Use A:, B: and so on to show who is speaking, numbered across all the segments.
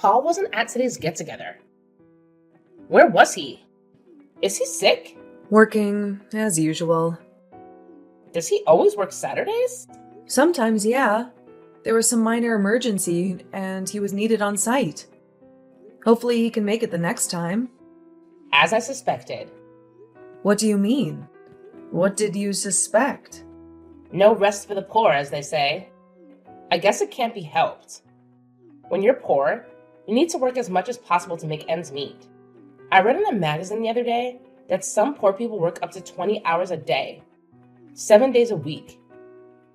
A: Paul wasn't at today's get-together. Where was he? Is he sick?
B: Working, as usual.
A: Does he always work Saturdays?
B: Sometimes, yeah. There was some minor emergency, and he was needed on site. Hopefully he can make it the next time.
A: As I suspected.
B: What do you mean? What did you suspect?
A: No rest for the poor, as they say. I guess it can't be helped. When you're poor, you need to work as much as possible to make ends meet. I read in a magazine the other day that some poor people work up to 20 hours a day, 7 days a week,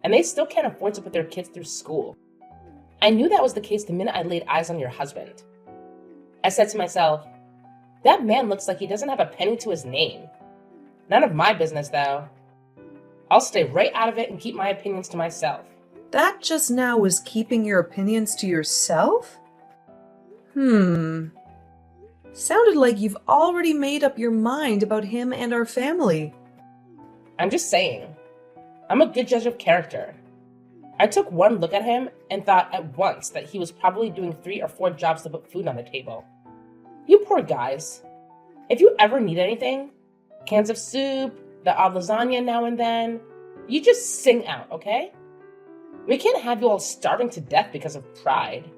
A: and they still can't afford to put their kids through school. I knew that was the case the minute I laid eyes on your husband. I said to myself, that man looks like he doesn't have a penny to his name. None of my business, though. I'll stay right out of it and keep my opinions to myself.
B: That just now was keeping your opinions to yourself? Sounded like you've already made up your mind about him and our family.
A: I'm just saying. I'm a good judge of character. I took one look at him and thought at once that he was probably doing 3 or 4 jobs to put food on the table. You poor guys. If you ever need anything, cans of soup, the odd lasagna now and then, you just sing out, okay? We can't have you all starving to death because of pride.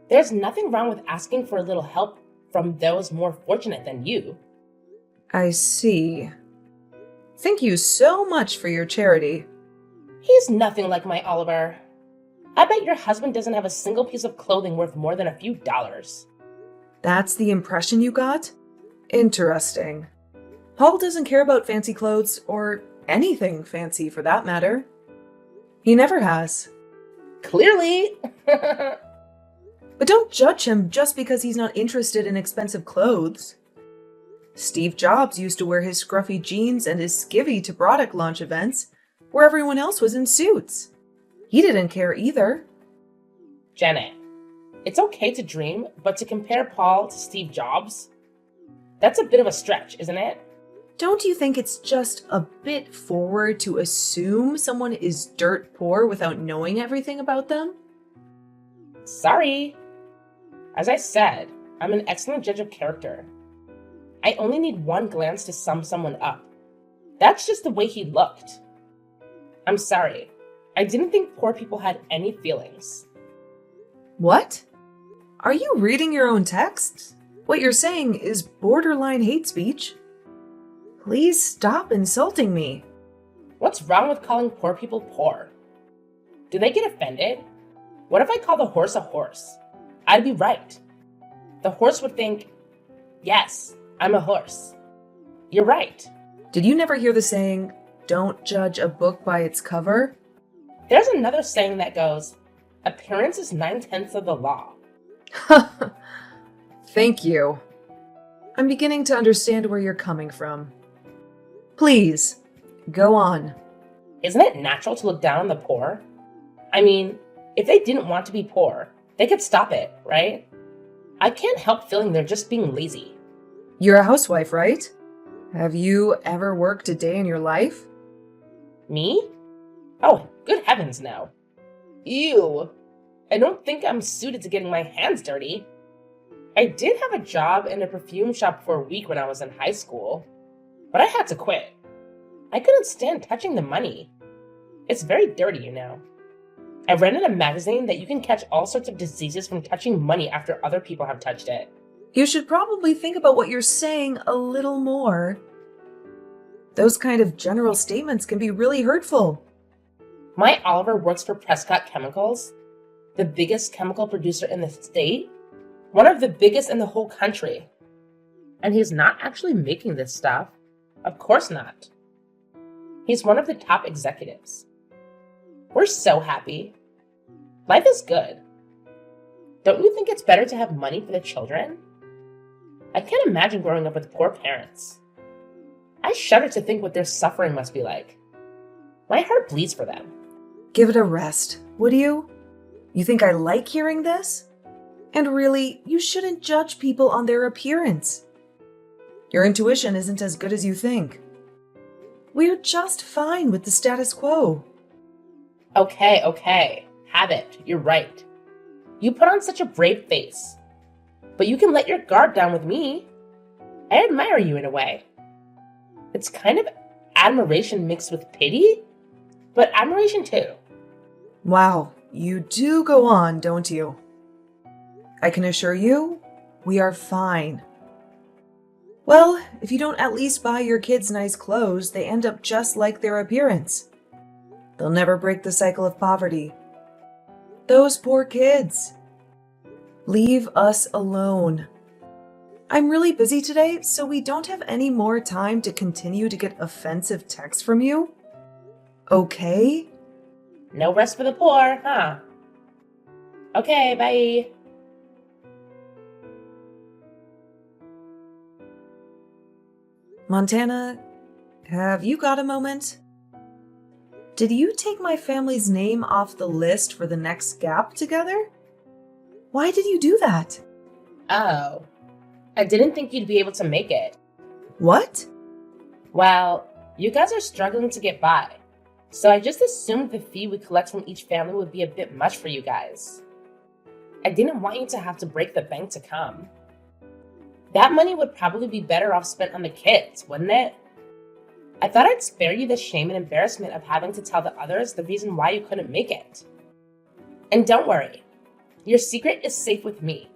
A: There's nothing wrong with asking for a little help from those more fortunate than you.
B: I see. Thank you so much for your charity.
A: He's nothing like my Oliver. I bet your husband doesn't have a single piece of clothing worth more than a few dollars.
B: That's the impression you got? Interesting. Paul doesn't care about fancy clothes, or anything fancy for that matter. He never has.
A: Clearly.
B: But don't judge him just because he's not interested in expensive clothes. Steve Jobs used to wear his scruffy jeans and his skivvy to product launch events, where everyone else was in suits. He didn't care either.
A: Janet, it's okay to dream, but to compare Paul to Steve Jobs, that's a bit of a stretch, isn't it?
B: Don't you think it's just a bit forward to assume someone is dirt poor without knowing everything about them?
A: Sorry. As I said, I'm an excellent judge of character. I only need one glance to sum someone up. That's just the way he looked. I'm sorry. I didn't think poor people had any feelings.
B: What? Are you reading your own text? What you're saying is borderline hate speech. Please stop insulting me.
A: What's wrong with calling poor people poor? Do they get offended? What if I call the horse a horse? I'd be right. The horse would think, yes, I'm a horse. You're right.
B: Did you never hear the saying, don't judge a book by its cover?
A: There's another saying that goes, appearance is 9/10 of the law.
B: Thank you. I'm beginning to understand where you're coming from. Please, go on.
A: Isn't it natural to look down on the poor? I mean, if they didn't want to be poor, they could stop it, right? I can't help feeling they're just being lazy.
B: You're a housewife, right? Have you ever worked a day in your life?
A: Me? Oh, good heavens, no. Ew. I don't think I'm suited to getting my hands dirty. I did have a job in a perfume shop for a week when I was in high school, but I had to quit. I couldn't stand touching the money. It's very dirty, you know. I read in a magazine that you can catch all sorts of diseases from touching money after other people have touched it.
B: You should probably think about what you're saying a little more. Those kind of general statements can be really hurtful.
A: My Oliver works for Prescott Chemicals, the biggest chemical producer in the state, one of the biggest in the whole country. And he's not actually making this stuff. Of course not. He's one of the top executives. We're so happy. Life is good. Don't you think it's better to have money for the children? I can't imagine growing up with poor parents. I shudder to think what their suffering must be like. My heart bleeds for them.
B: Give it a rest, would you? You think I like hearing this? And really, you shouldn't judge people on their appearance. Your intuition isn't as good as you think. We're just fine with the status quo.
A: Okay. Have it. You're right. You put on such a brave face. But you can let your guard down with me. I admire you in a way. It's kind of admiration mixed with pity, but admiration too.
B: Wow, you do go on, don't you? I can assure you, we are fine. Well, if you don't at least buy your kids nice clothes, they end up just like their appearance. They'll never break the cycle of poverty. Those poor kids. Leave us alone. I'm really busy today, so we don't have any more time to continue to get offensive texts from you. Okay?
A: No rest for the poor, huh? Okay, bye.
B: Montana, have you got a moment? Did you take my family's name off the list for the next gap together? Why did you do that?
A: Oh, I didn't think you'd be able to make it.
B: What?
A: Well, you guys are struggling to get by, so I just assumed the fee we collect from each family would be a bit much for you guys. I didn't want you to have to break the bank to come. That money would probably be better off spent on the kids, wouldn't it? I thought I'd spare you the shame and embarrassment of having to tell the others the reason why you couldn't make it. And don't worry, your secret is safe with me.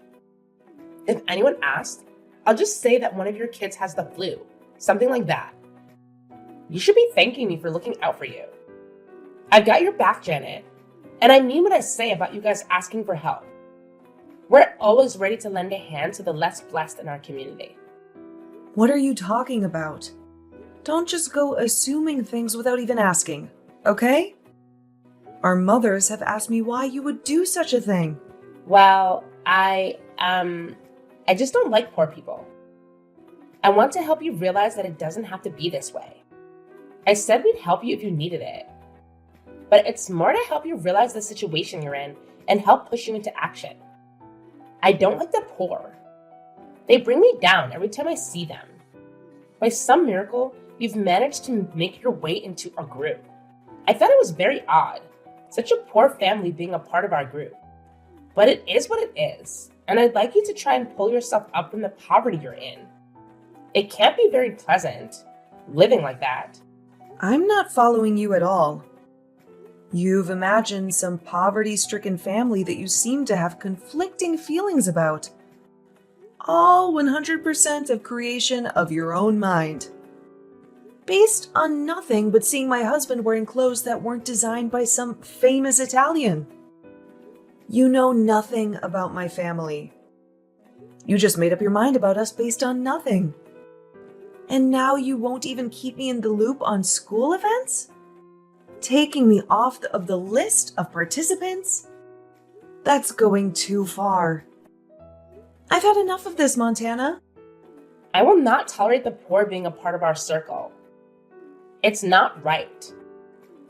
A: If anyone asks, I'll just say that one of your kids has the flu, something like that. You should be thanking me for looking out for you. I've got your back, Janet, and I mean what I say about you guys asking for help. We're always ready to lend a hand to the less blessed in our community.
B: What are you talking about? Don't just go assuming things without even asking, okay? Our mothers have asked me why you would do such a thing.
A: Well, I just don't like poor people. I want to help you realize that it doesn't have to be this way. I said we'd help you if you needed it. But it's more to help you realize the situation you're in and help push you into action. I don't like the poor. They bring me down every time I see them. By some miracle, you've managed to make your way into our group. I thought it was very odd, such a poor family being a part of our group. But it is what it is, and I'd like you to try and pull yourself up from the poverty you're in. It can't be very pleasant, living like that.
B: I'm not following you at all. You've imagined some poverty-stricken family that you seem to have conflicting feelings about. All 100% of creation of your own mind. Based on nothing but seeing my husband wearing clothes that weren't designed by some famous Italian. You know nothing about my family. You just made up your mind about us based on nothing. And now you won't even keep me in the loop on school events? Taking me off of the list of participants? That's going too far. I've had enough of this, Montana.
A: I will not tolerate the poor being a part of our circle. It's not right.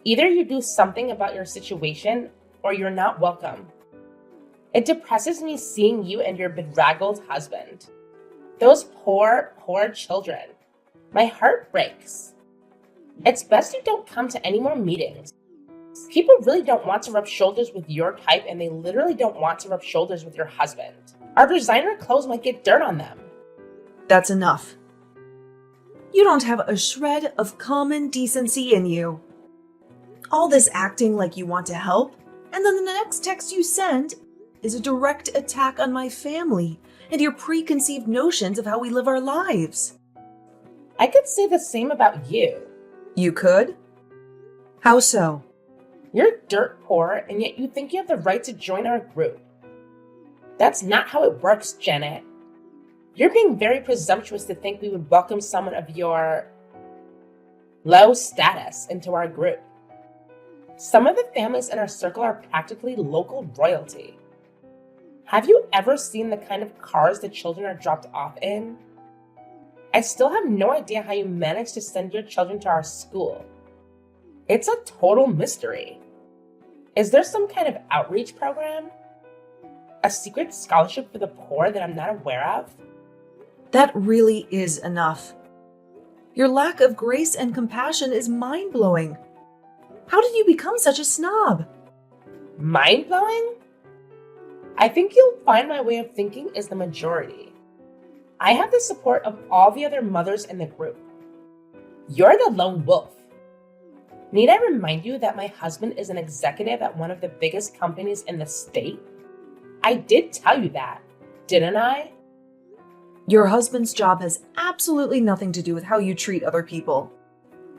A: Either you do something about your situation or you're not welcome. It depresses me seeing you and your bedraggled husband. Those poor, poor children. My heart breaks. It's best you don't come to any more meetings. People really don't want to rub shoulders with your type, and they literally don't want to rub shoulders with your husband. Our designer clothes might get dirt on them.
B: That's enough. You don't have a shred of common decency in you. All this acting like you want to help, and then the next text you send is a direct attack on my family and your preconceived notions of how we live our lives.
A: I could say the same about you.
B: You could? How so?
A: You're dirt poor, and yet you think you have the right to join our group. That's not how it works, Janet. You're being very presumptuous to think we would welcome someone of your low status into our group. Some of the families in our circle are practically local royalty. Have you ever seen the kind of cars the children are dropped off in? I still have no idea how you managed to send your children to our school. It's a total mystery. Is there some kind of outreach program? A secret scholarship for the poor that I'm not aware of?
B: That really is enough. Your lack of grace and compassion is mind-blowing. How did you become such a snob?
A: Mind-blowing? I think you'll find my way of thinking is the majority. I have the support of all the other mothers in the group. You're the lone wolf. Need I remind you that my husband is an executive at one of the biggest companies in the state? I did tell you that, didn't I?
B: Your husband's job has absolutely nothing to do with how you treat other people.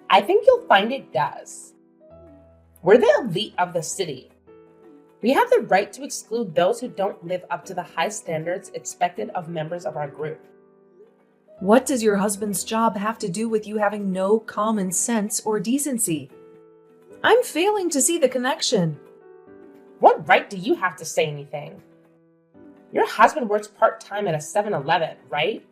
A: I think you'll find it does. We're the elite of the city. We have the right to exclude those who don't live up to the high standards expected of members of our group.
B: What does your husband's job have to do with you having no common sense or decency? I'm failing to see the connection.
A: What right do you have to say anything? Your husband works part-time at a 7-Eleven, right?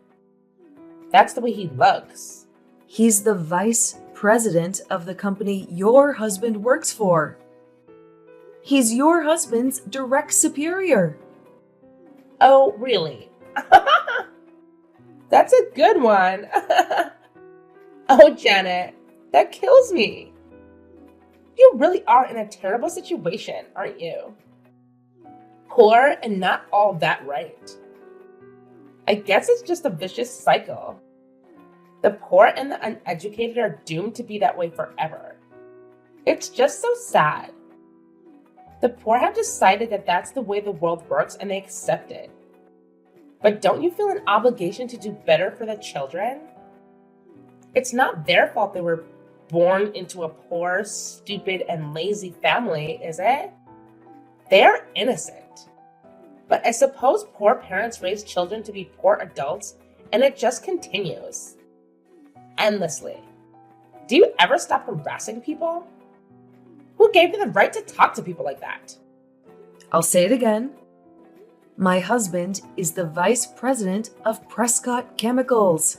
A: That's the way he looks.
B: He's the vice president of the company your husband works for. He's your husband's direct superior.
A: Oh, really? That's a good one. Oh, Janet, that kills me. You really are in a terrible situation, aren't you? Poor and not all that right. I guess it's just a vicious cycle. The poor and the uneducated are doomed to be that way forever. It's just so sad. The poor have decided that that's the way the world works and they accept it. But don't you feel an obligation to do better for the children? It's not their fault they were born into a poor, stupid, and lazy family, is it? They're innocent. But I suppose poor parents raise children to be poor adults, and it just continues. Endlessly. Do you ever stop harassing people? Who gave you the right to talk to people like that?
B: I'll say it again. My husband is the vice president of Prescott Chemicals.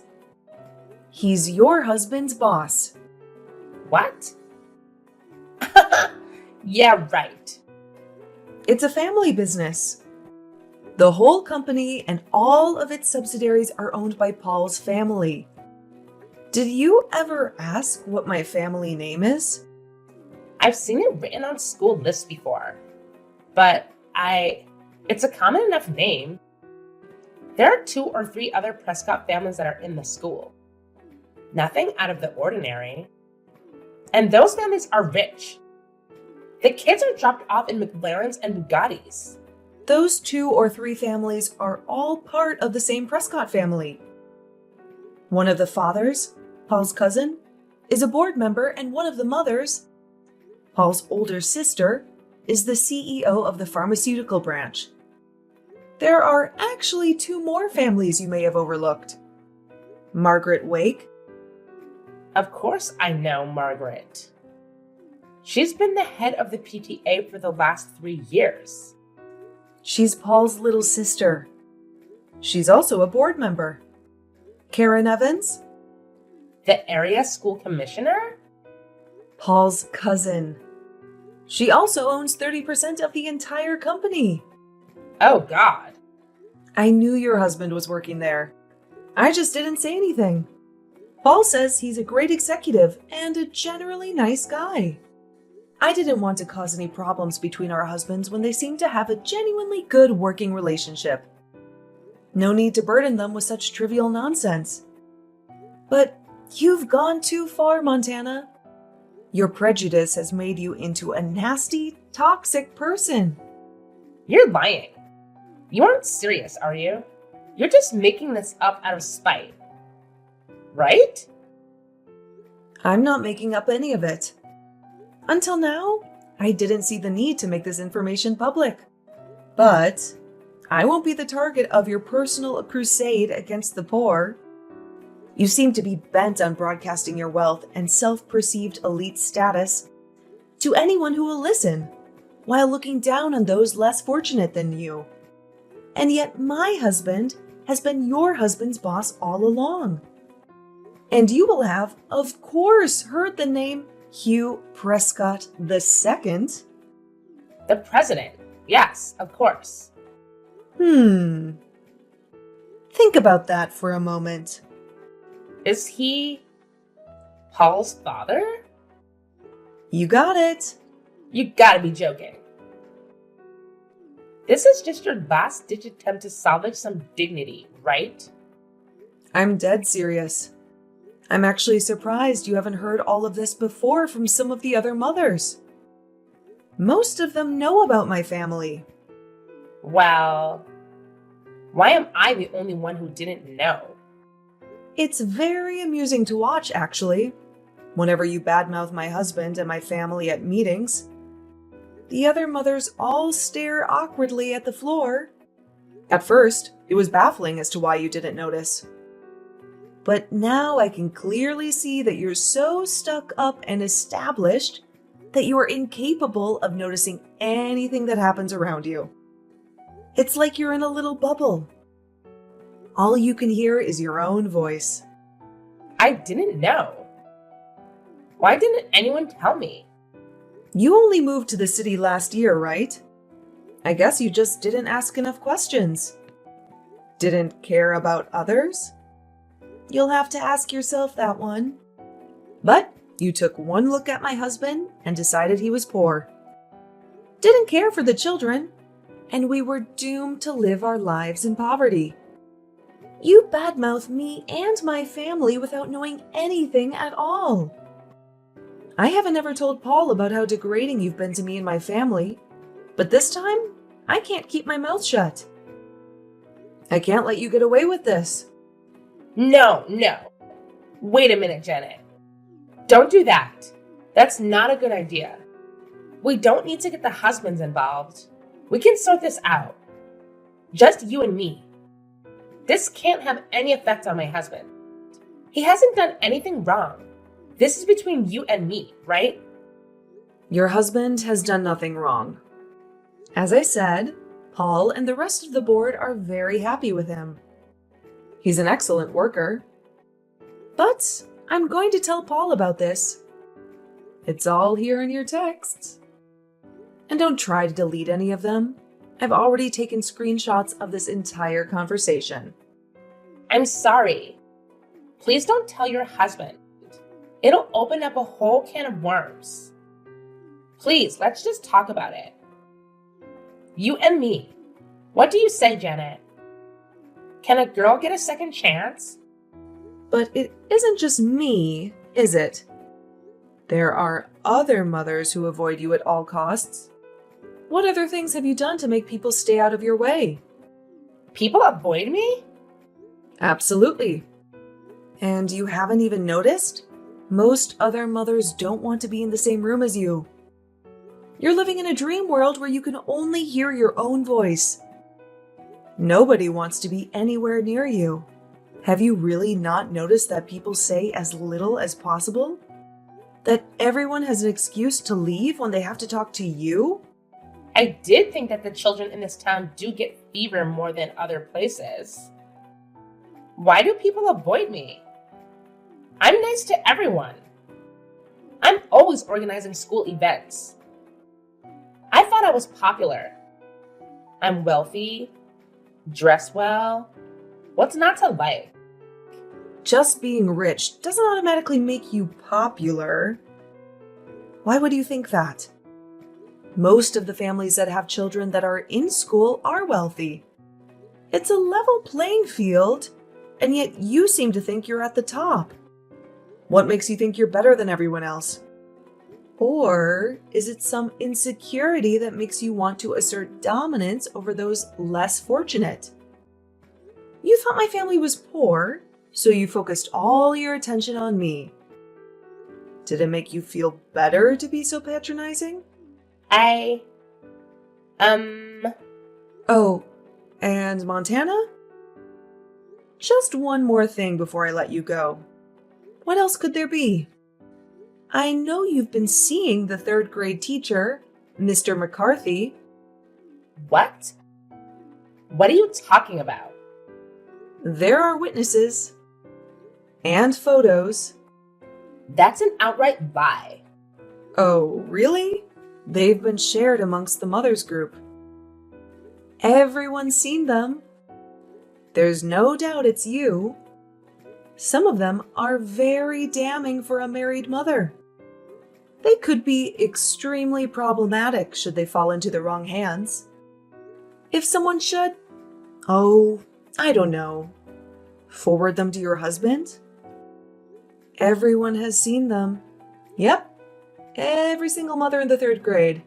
B: He's your husband's boss.
A: What? Yeah, right.
B: It's a family business. The whole company and all of its subsidiaries are owned by Paul's family. Did you ever ask what my family name is?
A: I've seen it written on school lists before, but it's a common enough name. There are 2 or 3 other Prescott families that are in the school. Nothing out of the ordinary. And those families are rich. The kids are dropped off in McLarens and Bugattis.
B: Those 2 or 3 families are all part of the same Prescott family. One of the fathers, Paul's cousin, is a board member, and one of the mothers, Paul's older sister, is the CEO of the pharmaceutical branch. There are actually 2 more families you may have overlooked. Margaret Wake.
A: Of course I know Margaret. She's been the head of the PTA for the last 3 years.
B: She's Paul's little sister. She's also a board member. Karen Evans.
A: The area school commissioner?
B: Paul's cousin. She also owns 30% of the entire company.
A: Oh, God.
B: I knew your husband was working there. I just didn't say anything. Paul says he's a great executive and a generally nice guy. I didn't want to cause any problems between our husbands when they seem to have a genuinely good working relationship. No need to burden them with such trivial nonsense. But you've gone too far, Montana. Your prejudice has made you into a nasty, toxic person.
A: You're lying. You aren't serious, are you? You're just making this up out of spite. Right?
B: I'm not making up any of it. Until now, I didn't see the need to make this information public. But I won't be the target of your personal crusade against the poor. You seem to be bent on broadcasting your wealth and self-perceived elite status to anyone who will listen, while looking down on those less fortunate than you. And yet my husband has been your husband's boss all along. And you will have, of course, heard the name Hugh Prescott II.
A: The president. Yes, of course.
B: Think about that for a moment.
A: Is he Paul's father?
B: You got it.
A: You gotta be joking. This is just your last-ditch attempt to salvage some dignity, right?
B: I'm dead serious. I'm actually surprised you haven't heard all of this before from some of the other mothers. Most of them know about my family.
A: Well, why am I the only one who didn't know?
B: It's very amusing to watch, actually. Whenever you badmouth my husband and my family at meetings, the other mothers all stare awkwardly at the floor. At first, it was baffling as to why you didn't notice. But now I can clearly see that you're so stuck up and established that you are incapable of noticing anything that happens around you. It's like you're in a little bubble. All you can hear is your own voice.
A: I didn't know. Why didn't anyone tell me?
B: You only moved to the city last year, right? I guess you just didn't ask enough questions. Didn't care about others? You'll have to ask yourself that one. But you took one look at my husband and decided he was poor. Didn't care for the children, and we were doomed to live our lives in poverty. You badmouth me and my family without knowing anything at all. I haven't ever told Paul about how degrading you've been to me and my family, but this time, I can't keep my mouth shut. I can't let you get away with this.
A: No. Wait a minute, Janet. Don't do that. That's not a good idea. We don't need to get the husbands involved. We can sort this out. Just you and me. This can't have any effect on my husband. He hasn't done anything wrong. This is between you and me, right?
B: Your husband has done nothing wrong. As I said, Paul and the rest of the board are very happy with him. He's an excellent worker. But I'm going to tell Paul about this. It's all here in your texts. And don't try to delete any of them. I've already taken screenshots of this entire conversation.
A: I'm sorry. Please don't tell your husband. It'll open up a whole can of worms. Please, let's just talk about it. You and me. What do you say, Janet? Can a girl get a second chance?
B: But it isn't just me, is it? There are other mothers who avoid you at all costs. What other things have you done to make people stay out of your way?
A: People avoid me?
B: Absolutely. And you haven't even noticed? Most other mothers don't want to be in the same room as you. You're living in a dream world where you can only hear your own voice. Nobody wants to be anywhere near you. Have you really not noticed that people say as little as possible? That everyone has an excuse to leave when they have to talk to you?
A: I did think that the children in this town do get fever more than other places. Why do people avoid me? I'm nice to everyone. I'm always organizing school events. I thought I was popular. I'm wealthy, dress well. What's not to like?
B: Just being rich doesn't automatically make you popular. Why would you think that? Most of the families that have children that are in school are wealthy. It's a level playing field, and yet you seem to think you're at the top. What makes you think you're better than everyone else? Or is it some insecurity that makes you want to assert dominance over those less fortunate? You thought my family was poor, so you focused all your attention on me. Did it make you feel better to be so patronizing? Oh, and Montana? Just one more thing before I let you go. What else could there be? I know you've been seeing the third grade teacher, Mr. McCarthy.
A: What? What are you talking about?
B: There are witnesses. And photos.
A: That's an outright lie.
B: Oh, really? They've been shared amongst the mothers group. Everyone's seen them. There's no doubt it's you. Some of them are very damning for a married mother. They could be extremely problematic should they fall into the wrong hands. If someone should, oh, I don't know, forward them to your husband? Everyone has seen them. Yep, every single mother in the 3rd grade.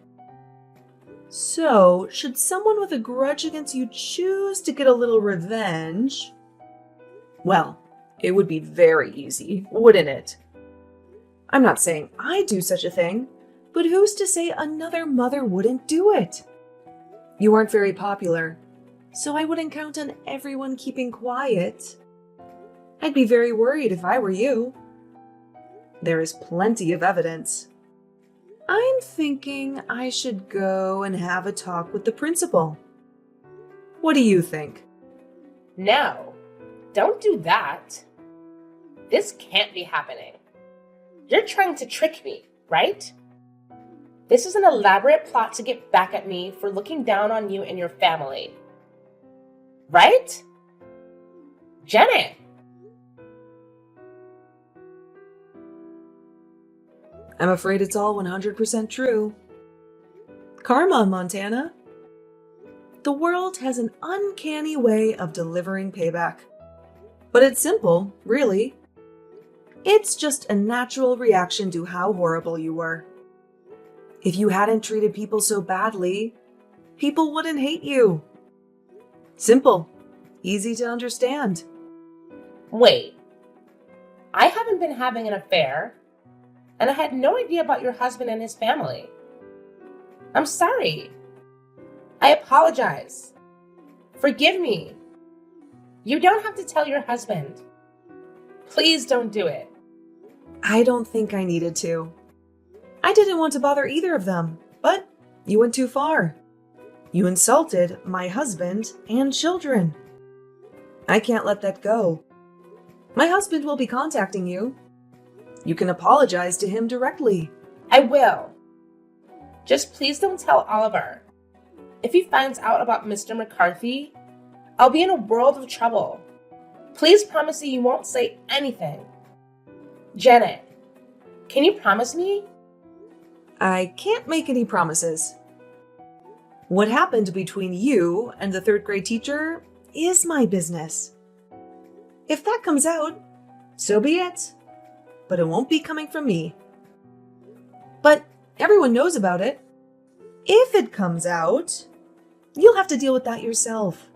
B: So, should someone with a grudge against you choose to get a little revenge? Well, it would be very easy, wouldn't it? I'm not saying I'd do such a thing, but who's to say another mother wouldn't do it? You aren't very popular, so I wouldn't count on everyone keeping quiet. I'd be very worried if I were you. There is plenty of evidence. I'm thinking I should go and have a talk with the principal. What do you think?
A: No, don't do that. This can't be happening. You're trying to trick me, right? This is an elaborate plot to get back at me for looking down on you and your family. Right? Janet!
B: I'm afraid it's all 100% true. Karma, Montana. The world has an uncanny way of delivering payback. But it's simple, really. It's just a natural reaction to how horrible you were. If you hadn't treated people so badly, people wouldn't hate you. Simple. Easy to understand.
A: Wait. I haven't been having an affair, and I had no idea about your husband and his family. I'm sorry. I apologize. Forgive me. You don't have to tell your husband. Please don't do it.
B: I don't think I needed to. I didn't want to bother either of them, but you went too far. You insulted my husband and children. I can't let that go. My husband will be contacting you. You can apologize to him directly.
A: I will. Just please don't tell Oliver. If he finds out about Mr. McCarthy, I'll be in a world of trouble. Please promise me you won't say anything. Janet, can you promise me?
B: I can't make any promises. What happened between you and the 3rd grade teacher is my business. If that comes out, so be it. But it won't be coming from me. But everyone knows about it. If it comes out, you'll have to deal with that yourself.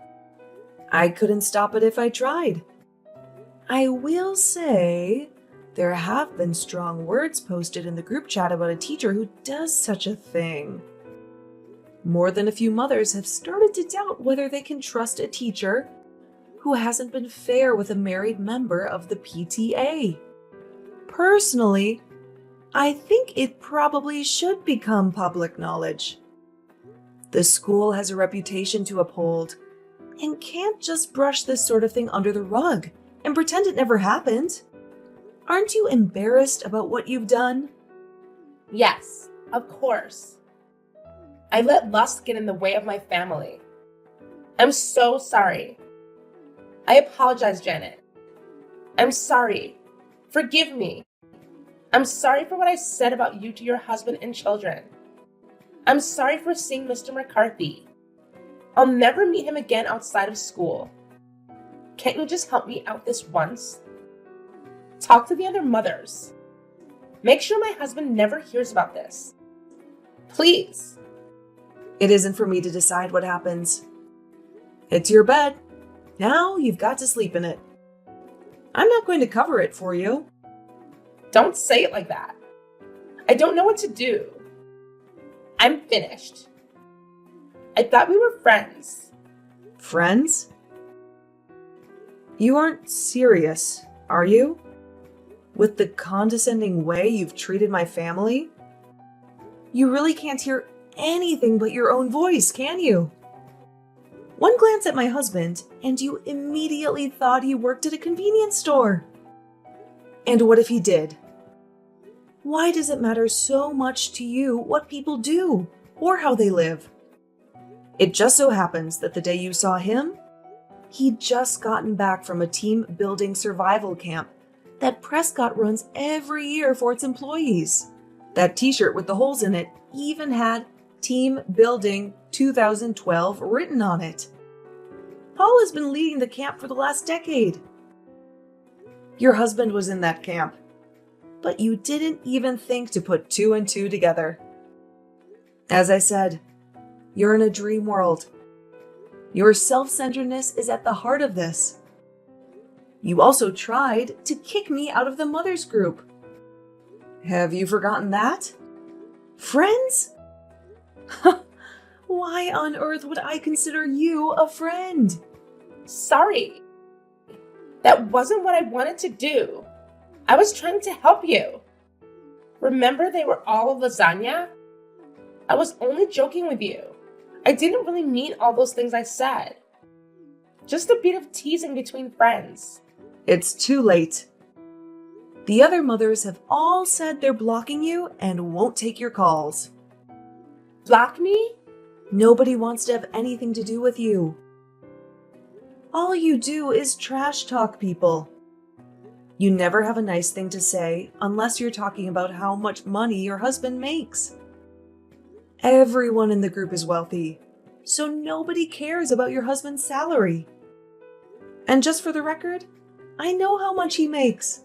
B: I couldn't stop it if I tried. I will say there have been strong words posted in the group chat about a teacher who does such a thing. More than a few mothers have started to doubt whether they can trust a teacher who hasn't been fair with a married member of the PTA. Personally, I think it probably should become public knowledge. The school has a reputation to uphold and can't just brush this sort of thing under the rug and pretend it never happened. Aren't you embarrassed about what you've done?
A: Yes, of course. I let lust get in the way of my family. I'm so sorry. I apologize, Janet. I'm sorry. Forgive me. I'm sorry for what I said about you to your husband and children. I'm sorry for seeing Mr. McCarthy. I'll never meet him again outside of school. Can't you just help me out this once? Talk to the other mothers. Make sure my husband never hears about this. Please.
B: It isn't for me to decide what happens. It's your bed. Now you've got to sleep in it. I'm not going to cover it for you.
A: Don't say it like that. I don't know what to do. I'm finished. I thought we were friends.
B: Friends? You aren't serious, are you? With the condescending way you've treated my family? You really can't hear anything but your own voice, can you? One glance at my husband, and you immediately thought he worked at a convenience store. And what if he did? Why does it matter so much to you what people do or how they live? It just so happens that the day you saw him, he'd just gotten back from a team-building survival camp that Prescott runs every year for its employees. That t-shirt with the holes in it even had Team Building 2012 written on it. Paul has been leading the camp for the last decade. Your husband was in that camp, but you didn't even think to put two and two together. As I said, you're in a dream world. Your self-centeredness is at the heart of this. You also tried to kick me out of the mothers group. Have you forgotten that? Friends? Why on earth would I consider you a friend?
A: Sorry. That wasn't what I wanted to do. I was trying to help you. Remember they were all lasagna? I was only joking with you. I didn't really mean all those things I said. Just a bit of teasing between friends.
B: It's too late. The other mothers have all said they're blocking you and won't take your calls.
A: Block me?
B: Nobody wants to have anything to do with you. All you do is trash talk people. You never have a nice thing to say unless you're talking about how much money your husband makes. Everyone in the group is wealthy, so nobody cares about your husband's salary. And just for the record, I know how much he makes.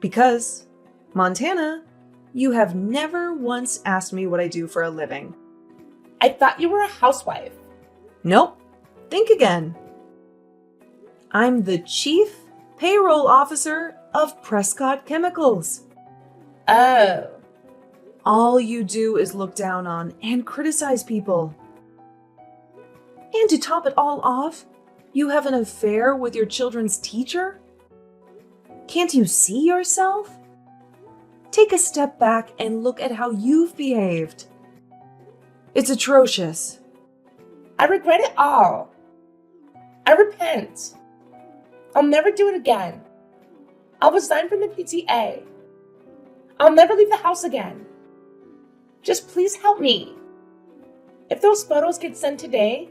B: Because, Montana, you have never once asked me what I do for a living.
A: I thought you were a housewife.
B: Nope. Think again. I'm the Chief Payroll Officer of Prescott Chemicals.
A: Oh.
B: All you do is look down on and criticize people. And to top it all off, you have an affair with your children's teacher? Can't you see yourself? Take a step back and look at how you've behaved. It's atrocious.
A: I regret it all. I repent. I'll never do it again. I'll resign from the PTA. I'll never leave the house again. Just please help me. If those photos get sent today,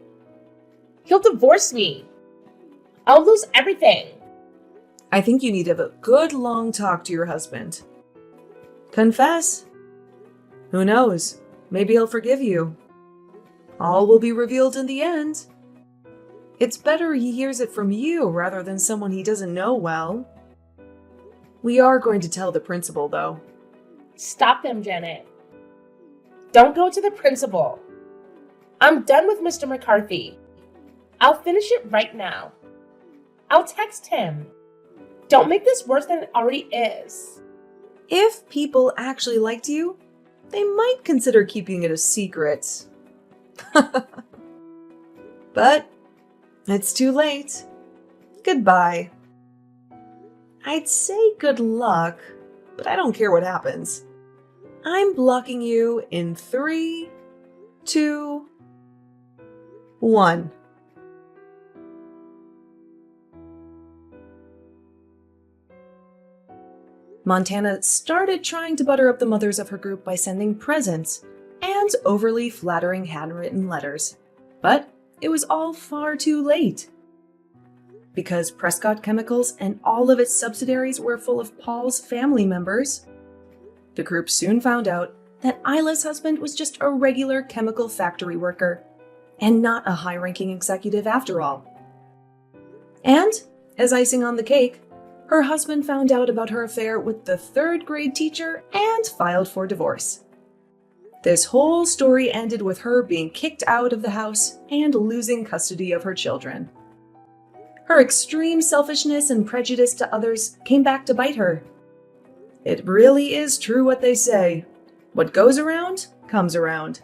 A: he'll divorce me. I'll lose everything.
B: I think you need to have a good long talk to your husband. Confess. Who knows? Maybe he'll forgive you. All will be revealed in the end. It's better he hears it from you rather than someone he doesn't know well. We are going to tell the principal, though.
A: Stop them, Janet. Don't go to the principal. I'm done with Mr. McCarthy. I'll finish it right now. I'll text him. Don't make this worse than it already is.
B: If people actually liked you, they might consider keeping it a secret. But it's too late. Goodbye. I'd say good luck, but I don't care what happens. I'm blocking you in 3, 2, 1. Montana started trying to butter up the mothers of her group by sending presents and overly flattering handwritten letters. But it was all far too late. Because Prescott Chemicals and all of its subsidiaries were full of Paul's family members, the group soon found out that Isla's husband was just a regular chemical factory worker and not a high-ranking executive after all. And, as icing on the cake, her husband found out about her affair with the 3rd grade teacher and filed for divorce. This whole story ended with her being kicked out of the house and losing custody of her children. Her extreme selfishness and prejudice to others came back to bite her. It really is true what they say. What goes around, comes around.